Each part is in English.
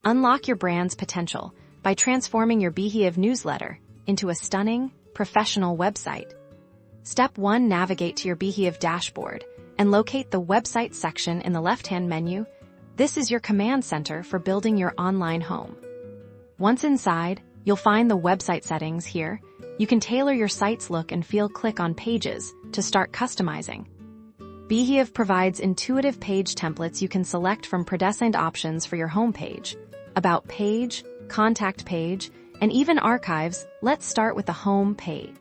Unlock your brand's potential by transforming your Beehiiv newsletter into a stunning, professional website. Step 1. Navigate to your Beehiiv dashboard and locate the Website section in the left-hand menu. This is your command center for building your online home. Once inside, you'll find the website settings here. You can tailor your site's look and feel. Click on Pages to start customizing. Beehiiv provides intuitive page templates you can select from predestined options for your homepage, about page, contact page, and even archives. Let's start with the home page.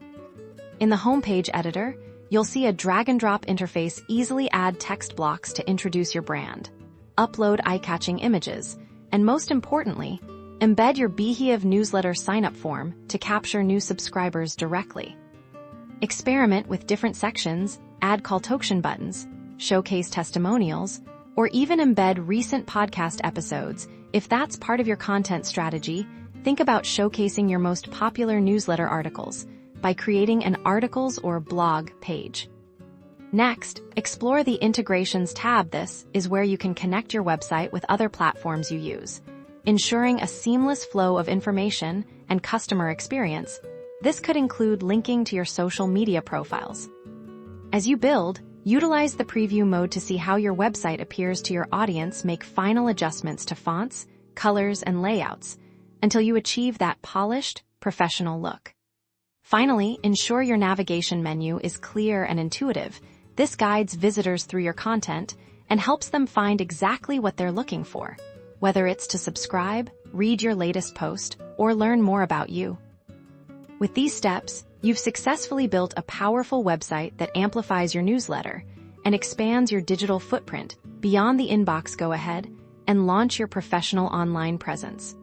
In the homepage editor, you'll see a drag-and-drop interface. Easily add text blocks to introduce your brand, upload eye-catching images, and most importantly, embed your Beehiiv newsletter sign-up form to capture new subscribers directly. Experiment with different sections, add call to action buttons, showcase testimonials, or even embed recent podcast episodes. If that's part of your content strategy, think about showcasing your most popular newsletter articles by creating an articles or blog page. Next, explore the Integrations tab. This is where you can connect your website with other platforms you use, ensuring a seamless flow of information and customer experience. This could include linking to your social media profiles. As you build, utilize the preview mode to see how your website appears to your audience. Make final adjustments to fonts, colors, and layouts until you achieve that polished, professional look. Finally, ensure your navigation menu is clear and intuitive. This guides visitors through your content and helps them find exactly what they're looking for, whether it's to subscribe, read your latest post, or learn more about you. With these steps, you've successfully built a powerful website that amplifies your newsletter and expands your digital footprint beyond the inbox. Go ahead and launch your professional online presence.